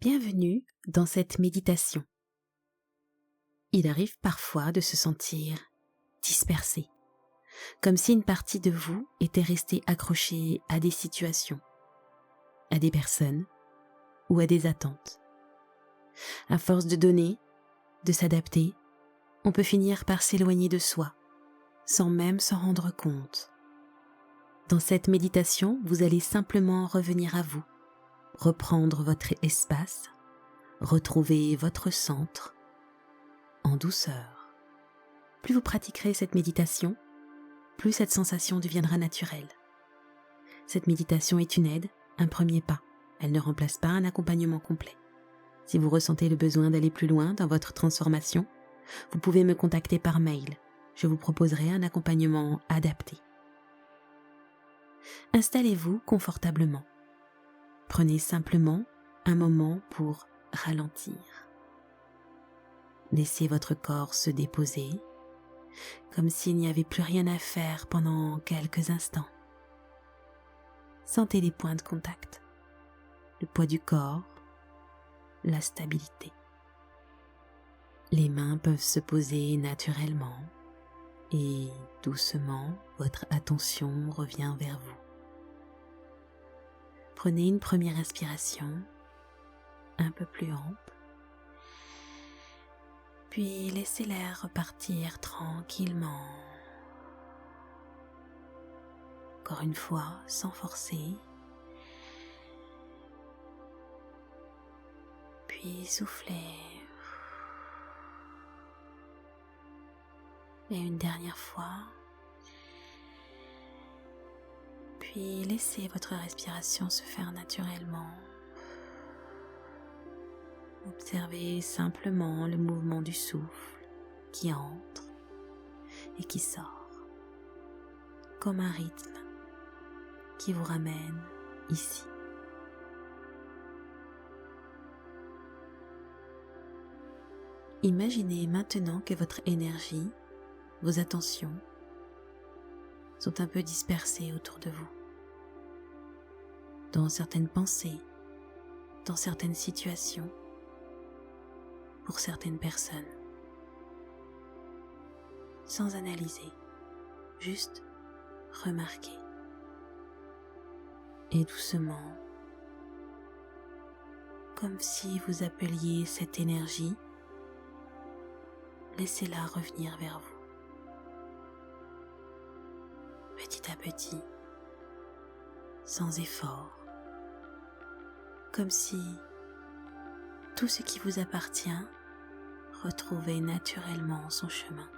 Bienvenue dans cette méditation. Il arrive parfois de se sentir dispersé, comme si une partie de vous était restée accrochée à des situations, à des personnes ou à des attentes. À force de donner, de s'adapter, on peut finir par s'éloigner de soi, sans même s'en rendre compte. Dans cette méditation, vous allez simplement revenir à vous, reprendre votre espace, retrouver votre centre en douceur. Plus vous pratiquerez cette méditation, plus cette sensation deviendra naturelle. Cette méditation est une aide, un premier pas. Elle ne remplace pas un accompagnement complet. Si vous ressentez le besoin d'aller plus loin dans votre transformation, vous pouvez me contacter par mail. Je vous proposerai un accompagnement adapté. Installez-vous confortablement. Prenez simplement un moment pour ralentir. Laissez votre corps se déposer, comme s'il n'y avait plus rien à faire pendant quelques instants. Sentez les points de contact, le poids du corps, la stabilité. Les mains peuvent se poser naturellement et doucement, votre attention revient vers vous. Prenez une première inspiration, un peu plus ample, puis laissez l'air repartir tranquillement. Encore une fois, sans forcer. Puis soufflez. Et une dernière fois. Puis laissez votre respiration se faire naturellement. Observez simplement le mouvement du souffle qui entre et qui sort, comme un rythme qui vous ramène ici. Imaginez maintenant que votre énergie, vos attentions, sont un peu dispersées autour de vous, dans certaines pensées, dans certaines situations, pour certaines personnes, sans analyser, juste remarquer. Et doucement, comme si vous appeliez cette énergie, laissez-la revenir vers vous. Petit à petit, sans effort, comme si tout ce qui vous appartient retrouvait naturellement son chemin.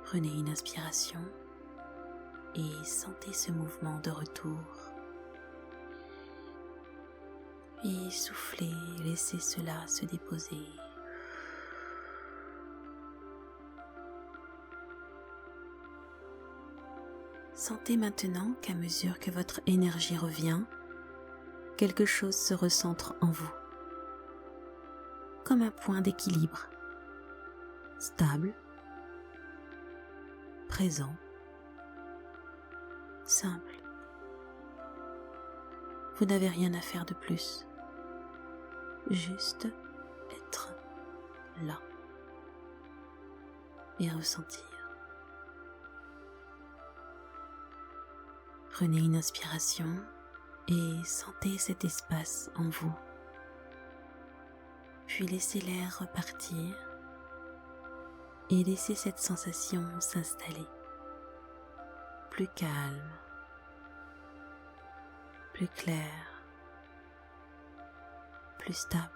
Prenez une inspiration et sentez ce mouvement de retour. Puis soufflez, laissez cela se déposer. Sentez maintenant qu'à mesure que votre énergie revient, quelque chose se recentre en vous, comme un point d'équilibre, stable, présent, simple. Vous n'avez rien à faire de plus, juste être là et ressentir. Prenez une inspiration et sentez cet espace en vous. Puis laissez l'air repartir et laissez cette sensation s'installer. Plus calme, plus clair, plus stable.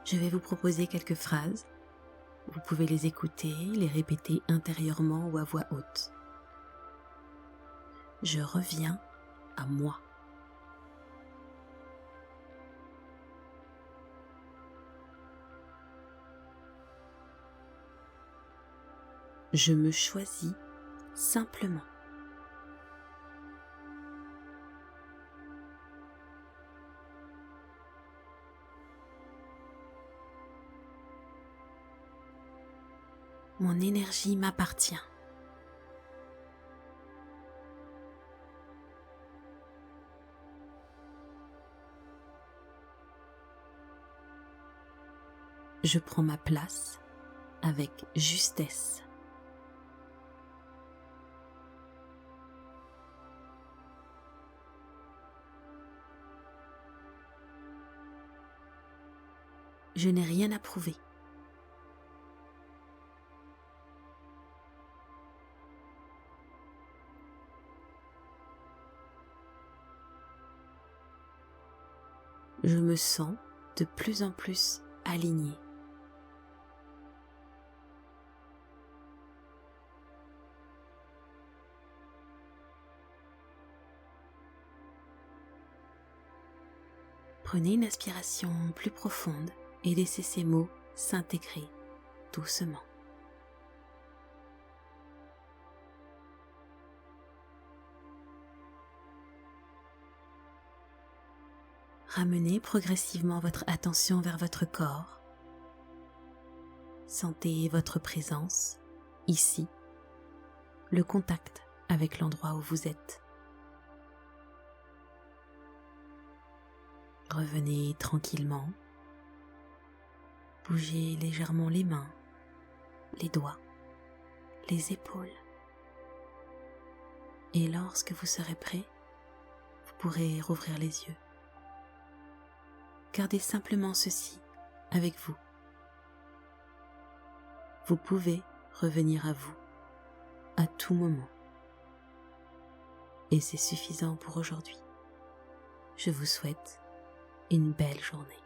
Je vais vous proposer quelques phrases. Vous pouvez les écouter, les répéter intérieurement ou à voix haute. Je reviens à moi. Je me choisis simplement. Mon énergie m'appartient. Je prends ma place avec justesse. Je n'ai rien à prouver. Je me sens de plus en plus alignée. Prenez une inspiration plus profonde et laissez ces mots s'intégrer doucement. Ramenez progressivement votre attention vers votre corps. Sentez votre présence ici, le contact avec l'endroit où vous êtes. Revenez tranquillement. Bougez légèrement les mains, les doigts, les épaules. Et lorsque vous serez prêt, vous pourrez rouvrir les yeux. Gardez simplement ceci avec vous. Vous pouvez revenir à vous à tout moment. Et c'est suffisant pour aujourd'hui. Je vous souhaite une belle journée.